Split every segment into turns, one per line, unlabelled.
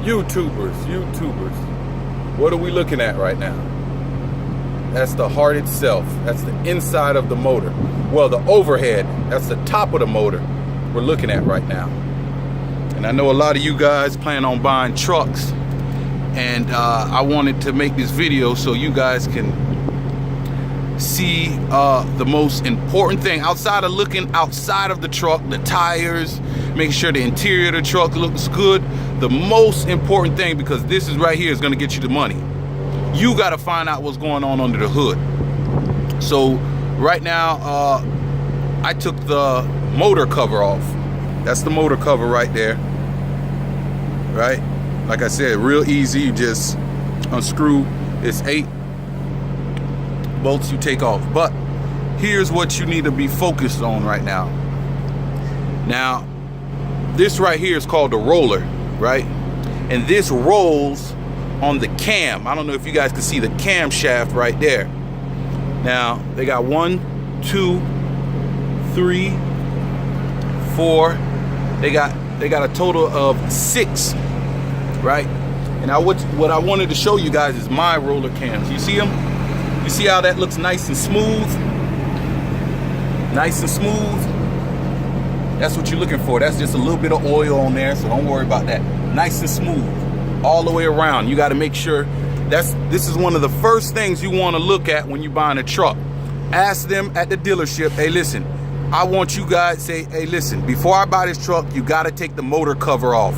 YouTubers, what are we looking at right now? That's the heart itself. That's the inside of the motor. Well, the overhead, that's the top of the motor we're looking at right now. And I know a lot of you guys plan on buying trucks, and I wanted to make this video so you guys can see the most important thing outside of looking outside of the truck, the tires, making sure the interior of the truck looks good. The most important thing, because this is right here, is going to get you the money. You got to find out what's going on under the hood. So right now, I took the motor cover off. That's the motor cover right there. Right? Like I said, real easy. You just unscrew. It's 8 bolts you take off. But here's what you need to be focused on right now. Now, this right here is called the roller, right? And this rolls on the cam. I don't know if you guys can see the camshaft right there. Now, they got 1, 2, 3, 4. They got a total of 6, right? And what I wanted to show you guys is my roller cams. You see them? You see how that looks nice and smooth? Nice and smooth. That's what you're looking for. That's just a little bit of oil on there, so don't worry about that. Nice and smooth all the way around. You got to make sure this is one of the first things you want to look at when you're buying a truck. Ask them at the dealership, hey, listen, I want you guys to say, hey, listen, before I buy this truck, you got to take the motor cover off.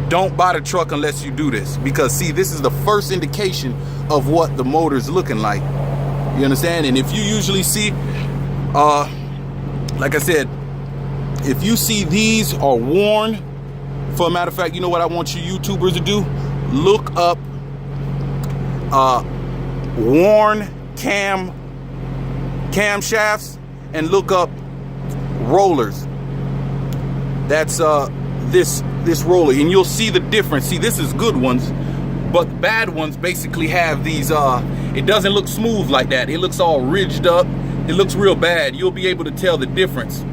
Don't buy the truck unless you do this, because see, this is the first indication of what the motor is looking like. You understand? And if you usually see, like I said, if you see these are worn, for a matter of fact, you know what I want you YouTubers to do? Look up worn camshafts and look up rollers. That's this roller, and you'll see the difference. See, this is good ones, but bad ones basically have these it doesn't look smooth like that. It looks all ridged up. It looks real bad. You'll be able to tell the difference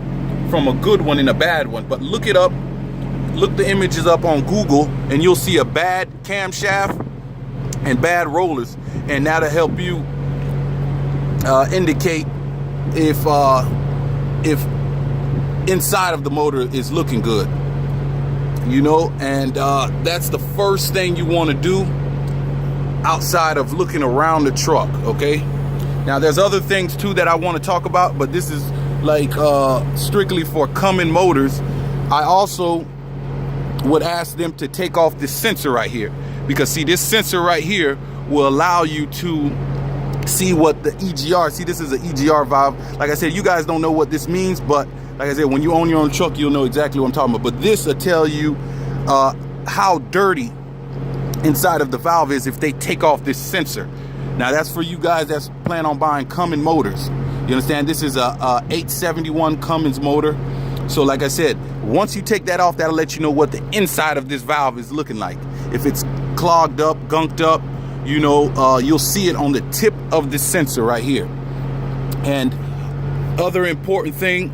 from a good one and a bad one. But look it up. Look the images up on Google, and you'll see a bad camshaft and bad rollers, and that'll help you indicate if inside of the motor is looking good. You know, and that's the first thing you want to do outside of looking around the truck. Okay, now there's other things too that I want to talk about, but this is like strictly for Cummins motors. I also would ask them to take off this sensor right here, because see, this sensor right here will allow you to see what the EGR, see, this is an EGR valve. Like I said, you guys don't know what this means, but like I said, when you own your own truck, you'll know exactly what I'm talking about. But this will tell you how dirty inside of the valve is if they take off this sensor. Now, that's for you guys that's plan on buying Cummins motors. You understand? This is a 871 Cummins motor. So like I said, once you take that off, that'll let you know what the inside of this valve is looking like. If it's clogged up, gunked up, you know, you'll see it on the tip of the sensor right here. And other important thing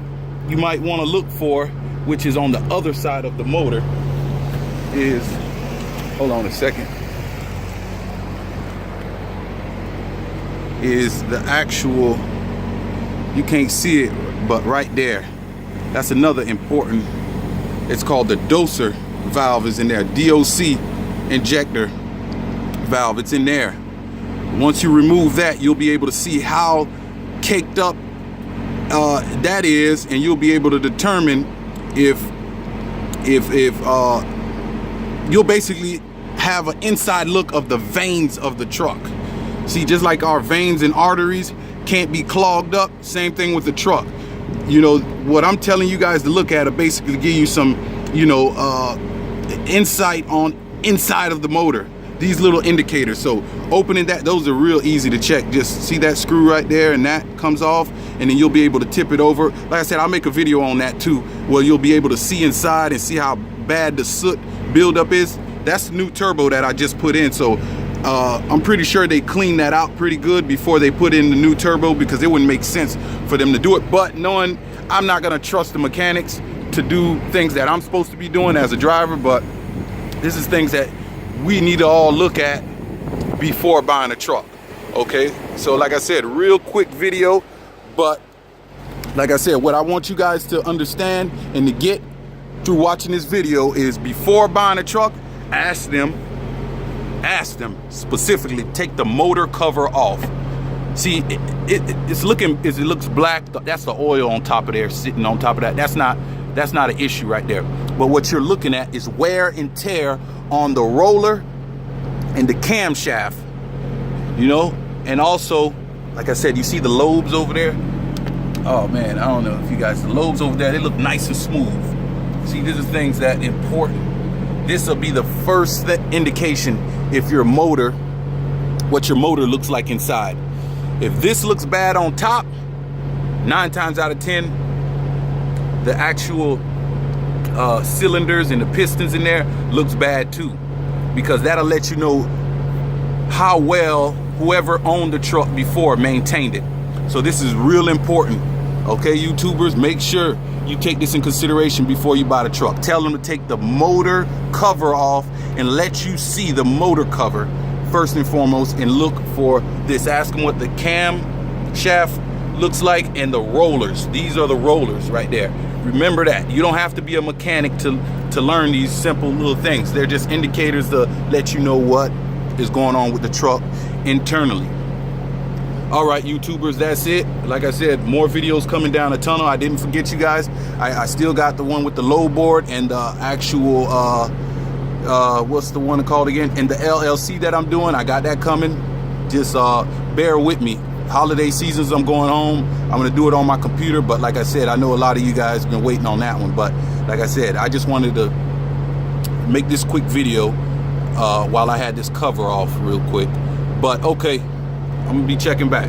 you might want to look for, which is on the other side of the motor, is, hold on a second, is the actual, you can't see it, but right there, that's another important, it's called the doser valve is in there, DOC injector valve, it's in there. Once you remove that, you'll be able to see how caked up that is, and you'll be able to determine if you'll basically have an inside look of the veins of the truck. See, just like our veins and arteries can't be clogged up, same thing with the truck. You know, what I'm telling you guys to look at are basically give you some, you know, insight on inside of the motor. These little indicators. So opening that, those are real easy to check. Just see that screw right there, and that comes off, and then you'll be able to tip it over. Like I said, I'll make a video on that too, where you'll be able to see inside and see how bad the soot buildup is. That's the new turbo that I just put in. So I'm pretty sure they cleaned that out pretty good before they put in the new turbo, because it wouldn't make sense for them to do it. But knowing I'm not gonna trust the mechanics to do things that I'm supposed to be doing as a driver, but This is things that we need to all look at before buying a truck. Okay, so like I said, real quick video, but like I said, what I want you guys to understand and to get through watching this video is before buying a truck, ask them specifically, take the motor cover off. See, it looks black. That's the oil on top of there, sitting on top of that. That's not an issue right there. But what you're looking at is wear and tear on the roller and the camshaft, you know. And also, like I said, you see the lobes over there? Oh man, I don't know if you guys, the lobes over there, they look nice and smooth. See, these are things that important. This will be the first indication if your motor, what your motor looks like inside. If this looks bad on top, 9 times out of 10, the actual cylinders and the pistons in there looks bad too, because that'll let you know how well whoever owned the truck before maintained it. So this is real important. Okay, YouTubers, make sure you take this in consideration before you buy the truck. Tell them to take the motor cover off and let you see the motor cover first and foremost, and look for this. Ask them what the camshaft looks like and the rollers. These are the rollers right there. Remember that. You don't have to be a mechanic to learn these simple little things. They're just indicators to let you know what is going on with the truck internally. All right, YouTubers, that's it. Like I said, more videos coming down the tunnel. I didn't forget you guys. I still got the one with the low board and the actual what's the one called again, and the LLC that I'm doing. I got that coming. Just bear with me. Holiday seasons, I'm going home. I'm gonna do it on my computer, but like I said, I know a lot of you guys have been waiting on that one. But like I said, I just wanted to make this quick video while I had this cover off real quick. But okay, I'm gonna be checking back.